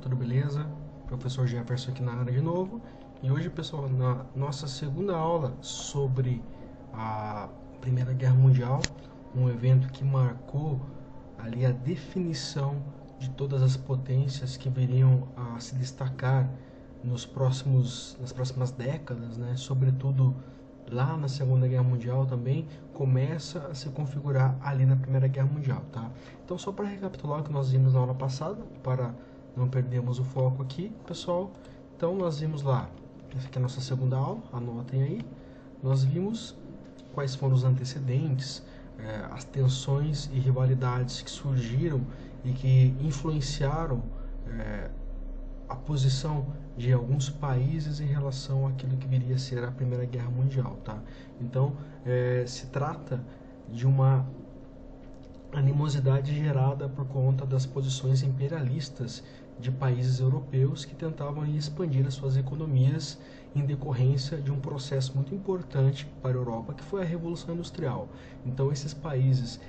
tudo beleza? Professor Jefferson aqui na área de novo. E hoje, pessoal, na nossa segunda aula sobre a Primeira Guerra Mundial, um evento que marcou ali a definição de todas as potências que viriam a se destacar nas próximas décadas, né? Sobretudo lá na Segunda Guerra Mundial também começa a se configurar ali na Primeira Guerra Mundial, tá? Então, só para recapitular o que nós vimos na aula passada, para não perdermos o foco aqui, pessoal. Então, nós vimos lá, essa aqui é a nossa segunda aula, anotem aí. Nós vimos quais foram os antecedentes, as tensões e rivalidades que surgiram e que influenciaram a posição de alguns países em relação àquilo que viria a ser a Primeira Guerra Mundial, tá? Então, se trata de uma animosidade gerada por conta das posições imperialistas de países europeus que tentavam expandir as suas economias em decorrência de um processo muito importante para a Europa, que foi a Revolução Industrial. Então, esses países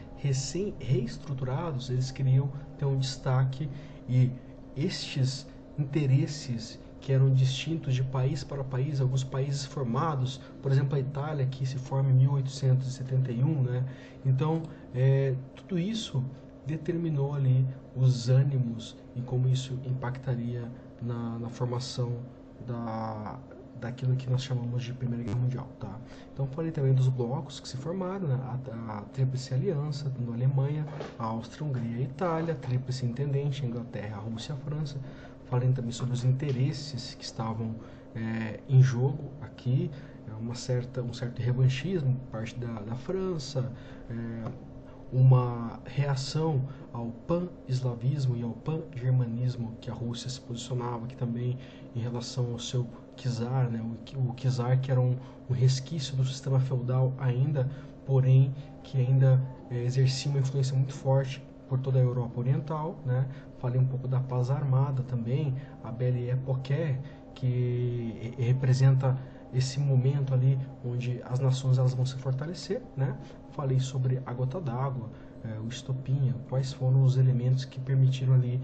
reestruturados, eles queriam ter um destaque, e estes interesses que eram distintos de país para país, alguns países formados, por exemplo, a Itália, que se forma em 1871, né? Então, tudo isso determinou ali os ânimos e como isso impactaria na formação daquilo que nós chamamos de Primeira Guerra Mundial, tá? Então, falei também dos blocos que se formaram, né? A Tríplice Aliança, dando a Alemanha, a Áustria, a Hungria e a Itália, a Tríplice Entendente, a Inglaterra, a Rússia e a França. Falei também sobre os interesses que estavam em jogo aqui, um certo revanchismo por parte da França, uma reação ao pan-eslavismo e ao pan-germanismo que a Rússia se posicionava aqui também em relação ao seu czar, né? O czar, que era um resquício do sistema feudal ainda, porém que ainda exercia uma influência muito forte por toda a Europa Oriental, né? Falei um pouco da paz armada também, a Belle Époque, que representa esse momento ali onde as nações elas vão se fortalecer, né? Falei sobre a gota d'água, o estopim, quais foram os elementos que permitiram ali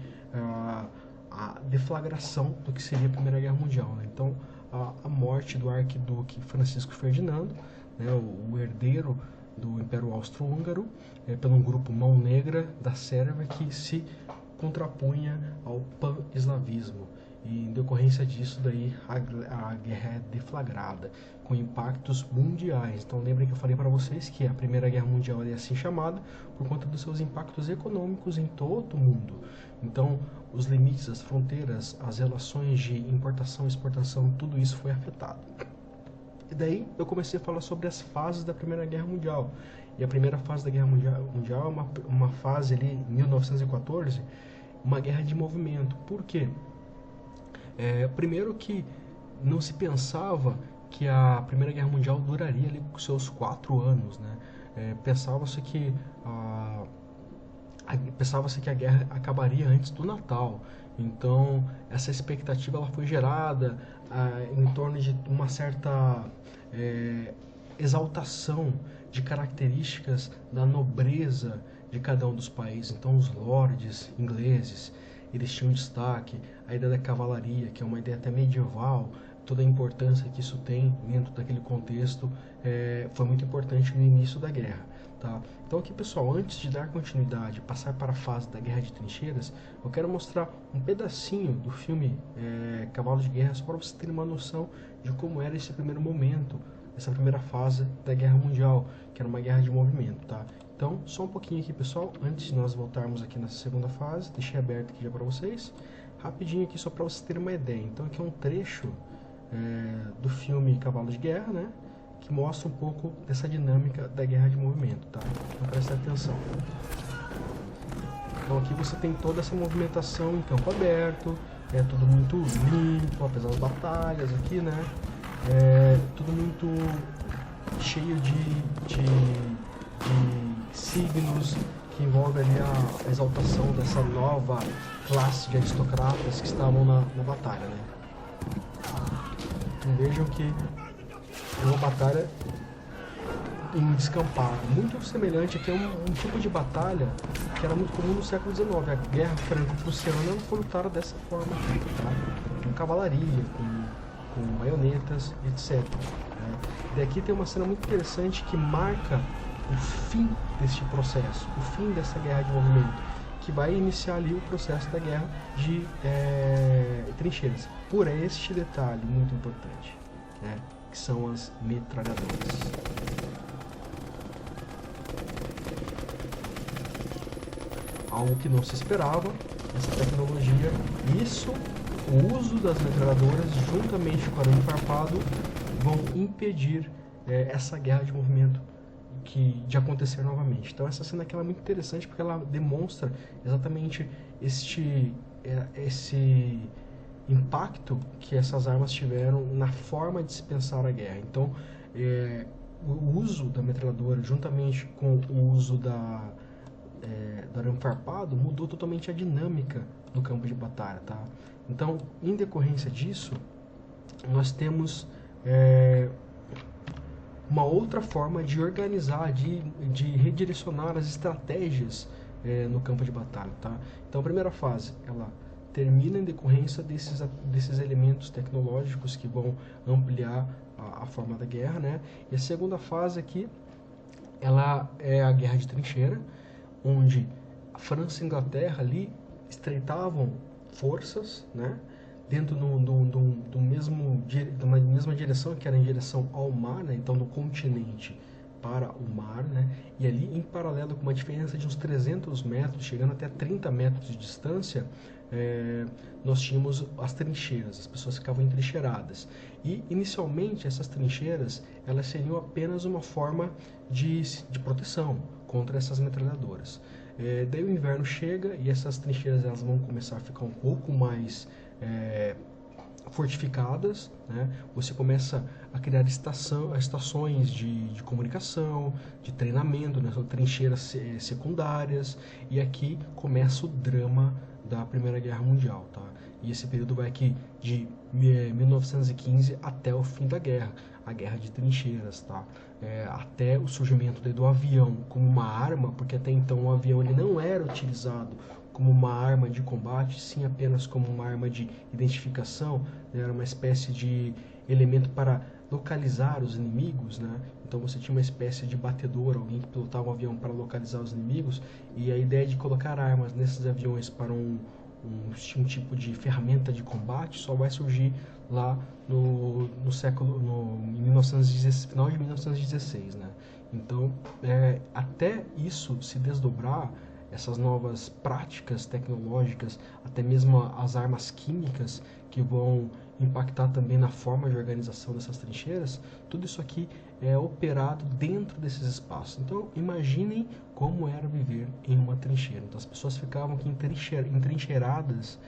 a deflagração do que seria a Primeira Guerra Mundial, né? Então, a morte do arquiduque Francisco Ferdinando, né, o herdeiro do Império Austro-Húngaro, pelo grupo Mão Negra da Sérvia, que se contrapunha ao pan-eslavismo. E em decorrência disso daí a guerra é deflagrada, com impactos mundiais. Então lembrem que eu falei para vocês que a Primeira Guerra Mundial é assim chamada por conta dos seus impactos econômicos em todo o mundo. Então os limites, as fronteiras, as relações de importação e exportação, tudo isso foi afetado. E daí eu comecei a falar sobre as fases da Primeira Guerra Mundial. E a primeira fase da Guerra Mundial é uma fase ali, em 1914, uma guerra de movimento. Por quê? Primeiro que não se pensava que a Primeira Guerra Mundial duraria ali com seus 4 anos, né? Pensava-se que a guerra acabaria antes do Natal. Então, essa expectativa ela foi gerada em torno de uma certa exaltação de características da nobreza de cada um dos países. Então, os lordes ingleses, eles tinham destaque, a ideia da cavalaria, que é uma ideia até medieval, toda a importância que isso tem dentro daquele contexto, foi muito importante no início da guerra, tá? Então aqui, pessoal, antes de dar continuidade, passar para a fase da Guerra de Trincheiras, eu quero mostrar um pedacinho do filme Cavalo de Guerra, só para você ter uma noção de como era esse primeiro momento, essa primeira fase da Guerra Mundial, que era uma guerra de movimento, tá? Então, só um pouquinho aqui, pessoal, antes de nós voltarmos aqui nessa segunda fase, deixei aberto aqui já para vocês, rapidinho aqui só para vocês terem uma ideia. Então, aqui é um trecho do filme Cavalo de Guerra, né, que mostra um pouco dessa dinâmica da guerra de movimento, tá? Então, presta atenção. Então, aqui você tem toda essa movimentação em campo aberto, tudo muito limpo, apesar das batalhas aqui, né? Tudo muito cheio de signos que envolvem ali a exaltação dessa nova classe de aristocratas que estavam na batalha, né? Então vejam que é uma batalha em um descampado. Muito semelhante aqui a um tipo de batalha que era muito comum no século XIX. A guerra franco-prussiana foi lutada dessa forma aqui, tá? Com cavalaria, com baionetas, etc. Né? E aqui tem uma cena muito interessante que marca o fim deste processo, o fim dessa guerra de movimento, que vai iniciar ali o processo da guerra de trincheiras. Por este detalhe muito importante, né? Que são as metralhadoras. Algo que não se esperava, essa tecnologia, o uso das metralhadoras juntamente com o arame farpado vão impedir essa guerra de movimento de acontecer novamente. Então essa cena aqui ela é muito interessante porque ela demonstra exatamente esse impacto que essas armas tiveram na forma de se pensar a guerra. Então o uso da metralhadora juntamente com o uso do arame farpado mudou totalmente a dinâmica do campo de batalha, tá? Então, em decorrência disso, nós temos uma outra forma de organizar, de redirecionar as estratégias no campo de batalha, tá? Então, a primeira fase, ela termina em decorrência desses elementos tecnológicos que vão ampliar a forma da guerra, né? E a segunda fase aqui, ela é a guerra de trincheira, onde a França e a Inglaterra ali estreitavam forças, né? Dentro de uma mesma direção, que era em direção ao mar, né? Então do continente para o mar, né? E ali em paralelo com uma diferença de uns 300 metros, chegando até 30 metros de distância, nós tínhamos as trincheiras, as pessoas ficavam entrincheiradas. E inicialmente essas trincheiras elas seriam apenas uma forma de proteção contra essas metralhadoras. Daí o inverno chega e essas trincheiras elas vão começar a ficar um pouco mais fortificadas, né? Você começa a criar estações de comunicação, de treinamento, né? São trincheiras secundárias, e aqui começa o drama da Primeira Guerra Mundial, tá? E esse período vai aqui de 1915 até o fim da guerra, a guerra de trincheiras, tá? Até o surgimento do avião como uma arma, porque até então o avião ele não era utilizado como uma arma de combate, sim apenas como uma arma de identificação, né? Era uma espécie de elemento para localizar os inimigos, né? Então você tinha uma espécie de batedor, alguém que pilotava um avião para localizar os inimigos, e a ideia de colocar armas nesses aviões para um tipo de ferramenta de combate só vai surgir lá no final de 1916, né? Então, até isso se desdobrar, essas novas práticas tecnológicas, até mesmo as armas químicas que vão impactar também na forma de organização dessas trincheiras, tudo isso aqui é operado dentro desses espaços. Então, imaginem como era viver em uma trincheira. Então, as pessoas ficavam aqui entrincheiradas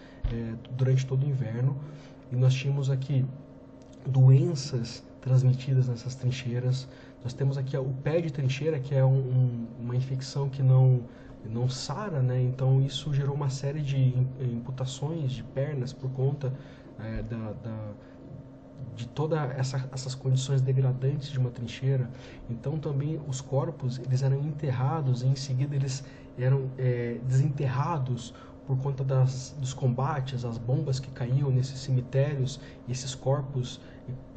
durante todo o inverno, e nós tínhamos aqui doenças transmitidas nessas trincheiras. Nós temos aqui o pé de trincheira, que é uma infecção que não sara, né? Então isso gerou uma série de amputações de pernas por conta de todas essas condições degradantes de uma trincheira. Então também os corpos eles eram enterrados e em seguida eles eram desenterrados por conta dos combates, as bombas que caíam nesses cemitérios, e esses corpos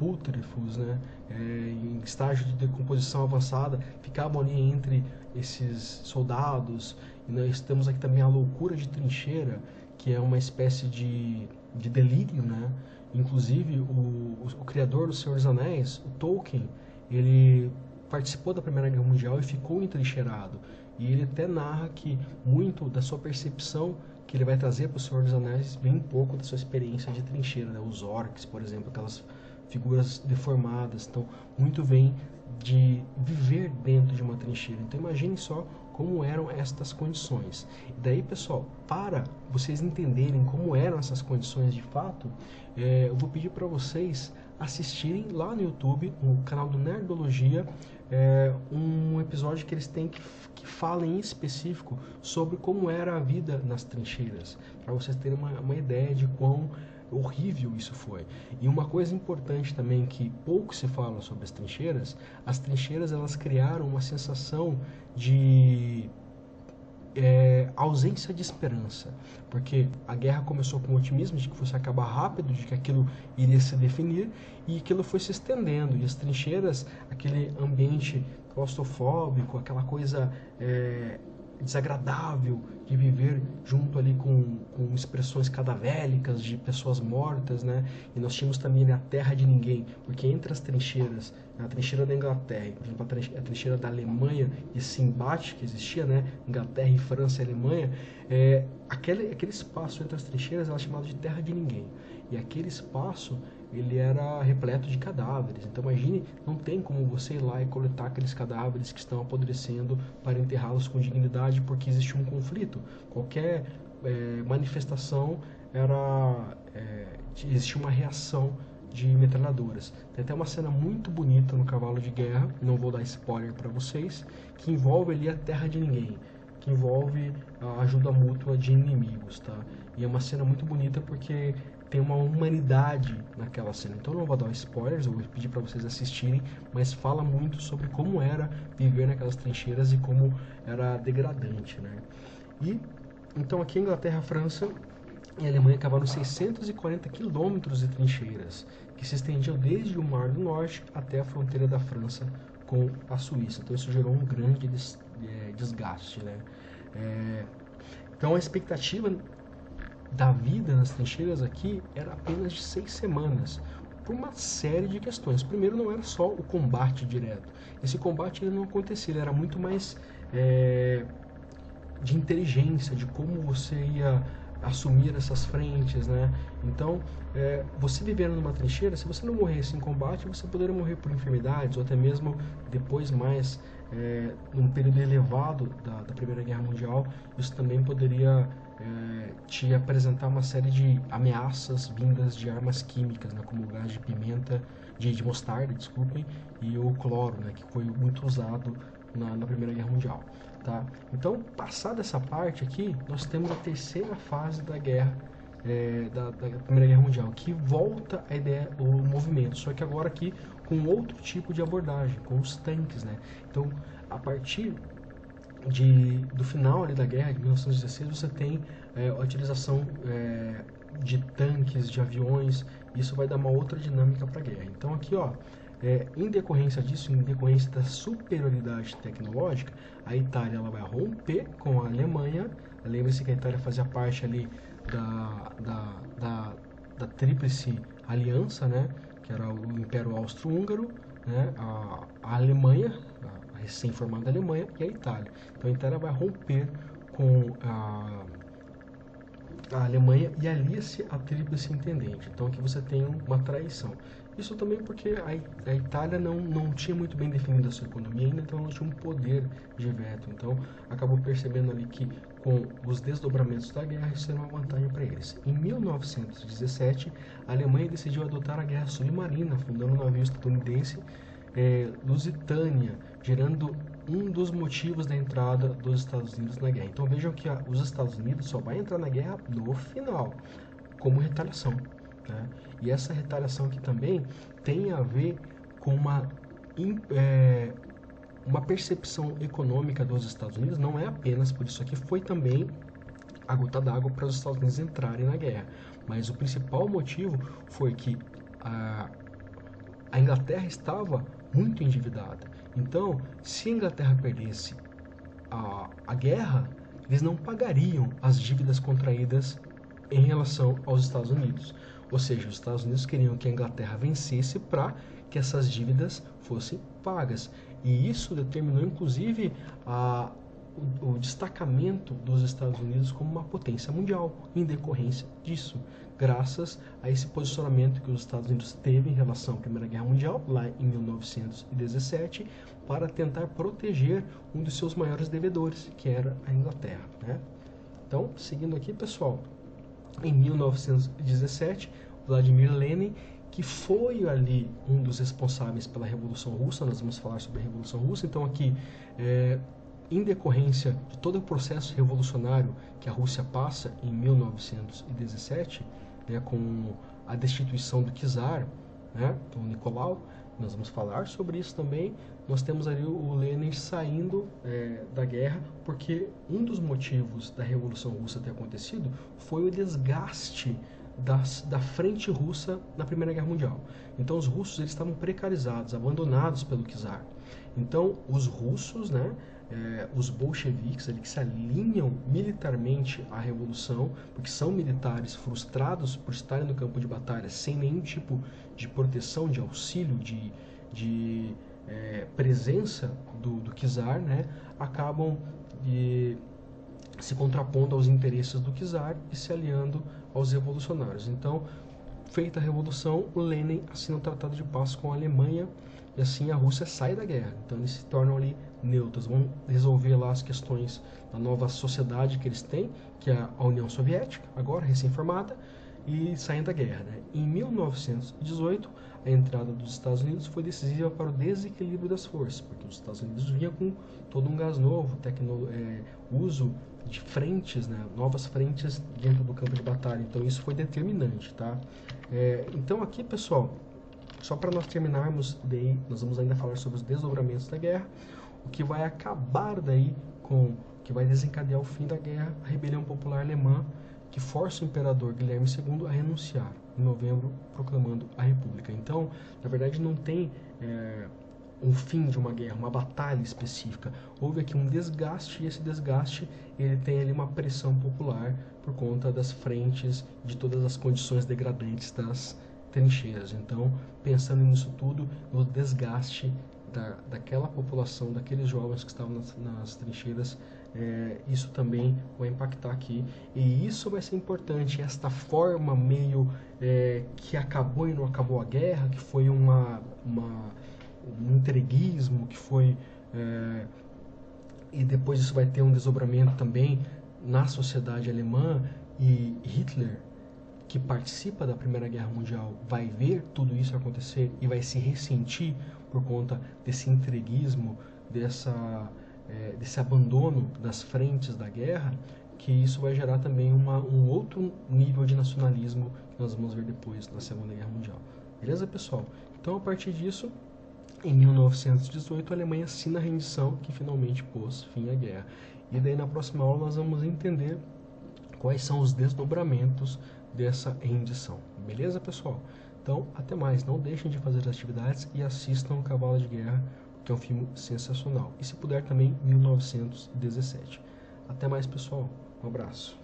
pútrefos, né, em estágio de decomposição avançada, ficavam ali entre esses soldados. E nós temos aqui também a loucura de trincheira, que é uma espécie de delírio, né? Inclusive o criador do Senhor dos Anéis, o Tolkien, ele participou da Primeira Guerra Mundial e ficou entrincheirado, e ele até narra que muito da sua percepção que ele vai trazer para o Senhor dos Anéis vem um pouco da sua experiência de trincheira, né? Os orcs, por exemplo, aquelas figuras deformadas, então muito vem de viver dentro de uma trincheira. Então imagine só como eram estas condições. E daí, pessoal, para vocês entenderem como eram essas condições de fato, eu vou pedir para vocês assistirem lá no YouTube, no canal do Nerdologia, um episódio que eles têm que fala em específico sobre como era a vida nas trincheiras, para vocês terem uma ideia de quão horrível isso foi. E uma coisa importante também que pouco se fala sobre as trincheiras elas criaram uma sensação de ausência de esperança, porque a guerra começou com o otimismo de que fosse acabar rápido, de que aquilo iria se definir, e aquilo foi se estendendo, e as trincheiras, aquele ambiente claustrofóbico, aquela coisa desagradável de viver junto ali com expressões cadavélicas de pessoas mortas, né? E nós tínhamos também a terra de ninguém, porque entre as trincheiras, a trincheira da Inglaterra, por exemplo, a trincheira da Alemanha, esse embate que existia, né? Inglaterra e França e Alemanha, aquele espaço entre as trincheiras era chamado de terra de ninguém. E aquele espaço ele era repleto de cadáveres. Então imagine, não tem como você ir lá e coletar aqueles cadáveres que estão apodrecendo para enterrá-los com dignidade, porque existe um conflito. Qualquer manifestação existia uma reação de metralhadoras. Tem até uma cena muito bonita no Cavalo de Guerra, não vou dar spoiler para vocês, que envolve ali a terra de ninguém, que envolve a ajuda mútua de inimigos, tá? E é uma cena muito bonita porque tem uma humanidade naquela cena. Então eu não vou dar spoilers, eu vou pedir para vocês assistirem, mas fala muito sobre como era viver naquelas trincheiras e como era degradante, né? E então aqui a Inglaterra, a França e a Alemanha cavaram 640 quilômetros de trincheiras, que se estendiam desde o Mar do Norte até a fronteira da França com a Suíça. Então isso gerou um grande desgaste, né? Então a expectativa da vida nas trincheiras aqui era apenas de 6 semanas, por uma série de questões. Primeiro, não era só o combate direto. Esse combate ele não acontecia, ele era muito mais de inteligência, de como você ia assumir essas frentes, né? Então, você vivendo numa trincheira, se você não morresse em combate, você poderia morrer por enfermidades, ou até mesmo depois mais, num período elevado da Primeira Guerra Mundial, isso também poderia te apresentar uma série de ameaças vindas de armas químicas, né? Como o gás de pimenta, de mostarda, desculpem, e o cloro, né? Que foi muito usado na Primeira Guerra Mundial. Tá? Então, passada essa parte aqui, nós temos a terceira fase da guerra, da Primeira Guerra Mundial, que volta a ideia, o movimento, só que agora aqui com outro tipo de abordagem, com os tanques, né? Então, a partir do final ali da guerra, de 1916, você tem a utilização de tanques, de aviões, isso vai dar uma outra dinâmica para a guerra. Então aqui, ó, em decorrência disso, em decorrência da superioridade tecnológica, a Itália ela vai romper com a Alemanha. Lembre-se que a Itália fazia parte ali da Tríplice Aliança, né, que era o Império Austro-Húngaro, né, a Alemanha, a recém-formada Alemanha, e a Itália. Então a Itália vai romper com a Alemanha e alia-se à Tríplice Intendente. Então aqui você tem uma traição. Isso também porque a Itália não tinha muito bem definido a sua economia ainda, então não tinha um poder de veto. Então acabou percebendo ali que com os desdobramentos da guerra isso era uma vantagem para eles. Em 1917, a Alemanha decidiu adotar a guerra submarina, fundando um navio estadunidense Lusitânia, gerando um dos motivos da entrada dos Estados Unidos na guerra. Então vejam que os Estados Unidos só vai entrar na guerra no final, como retaliação, né? E essa retaliação aqui também tem a ver com uma percepção econômica dos Estados Unidos, não é apenas por isso aqui, foi também a gota d'água para os Estados Unidos entrarem na guerra. Mas o principal motivo foi que a Inglaterra estava muito endividada. Então, se a Inglaterra perdesse a guerra, eles não pagariam as dívidas contraídas em relação aos Estados Unidos. Ou seja, os Estados Unidos queriam que a Inglaterra vencesse para que essas dívidas fossem pagas. E isso determinou, inclusive, o destacamento dos Estados Unidos como uma potência mundial, em decorrência disso, graças a esse posicionamento que os Estados Unidos teve em relação à Primeira Guerra Mundial, lá em 1917, para tentar proteger um dos seus maiores devedores, que era a Inglaterra, né? Então, seguindo aqui, pessoal, em 1917, Vladimir Lenin, que foi ali um dos responsáveis pela Revolução Russa, nós vamos falar sobre a Revolução Russa, então aqui, em decorrência de todo o processo revolucionário que a Rússia passa em 1917, né, com a destituição do czar, né, do Nicolau. Nós vamos falar sobre isso também. Nós temos ali o Lenin saindo da guerra, porque um dos motivos da Revolução Russa ter acontecido foi o desgaste da frente russa na Primeira Guerra Mundial. Então os russos eles estavam precarizados, abandonados pelo czar. Então os russos, né, os bolcheviques, que se alinham militarmente à revolução, porque são militares frustrados por estarem no campo de batalha sem nenhum tipo de proteção, de auxílio, de presença do czar, né, acabam se contrapondo aos interesses do czar e se aliando aos revolucionários. Então, feita a revolução, o Lenin assina um tratado de paz com a Alemanha e assim a Rússia sai da guerra. Então eles se tornam ali neutros, vão resolver lá as questões da nova sociedade que eles têm, que é a União Soviética, agora recém-formada, e saem da guerra, né? Em 1918, a entrada dos Estados Unidos foi decisiva para o desequilíbrio das forças, porque os Estados Unidos vinham com todo um gás novo, uso de frentes, né, novas frentes dentro do campo de batalha. Então isso foi determinante, tá? Então aqui, pessoal, só para nós terminarmos, daí nós vamos ainda falar sobre os desdobramentos da guerra, o que vai acabar daí que vai desencadear o fim da guerra, a rebelião popular alemã, que força o imperador Guilherme II a renunciar em novembro, proclamando a República. Então, na verdade, não tem um fim de uma guerra, uma batalha específica. Houve aqui um desgaste e esse desgaste ele tem ali uma pressão popular por conta das frentes, de todas as condições degradantes das trincheiras. Então, pensando nisso tudo, no desgaste daquela população, daqueles jovens que estavam nas trincheiras, isso também vai impactar aqui. E isso vai ser importante, esta forma meio que acabou e não acabou a guerra, que foi um entreguismo, que foi... e depois isso vai ter um desdobramento também na sociedade alemã, e Hitler, que participa da Primeira Guerra Mundial, vai ver tudo isso acontecer e vai se ressentir por conta desse entreguismo, desse abandono das frentes da guerra, que isso vai gerar também um outro nível de nacionalismo que nós vamos ver depois na Segunda Guerra Mundial. Beleza, pessoal? Então, a partir disso, em 1918, a Alemanha assina a rendição que finalmente pôs fim à guerra. E daí, na próxima aula, nós vamos entender quais são os desdobramentos dessa rendição. Beleza, pessoal? Então, até mais. Não deixem de fazer as atividades e assistam Cavalo de Guerra, que é um filme sensacional. E se puder também, 1917. Até mais, pessoal. Um abraço.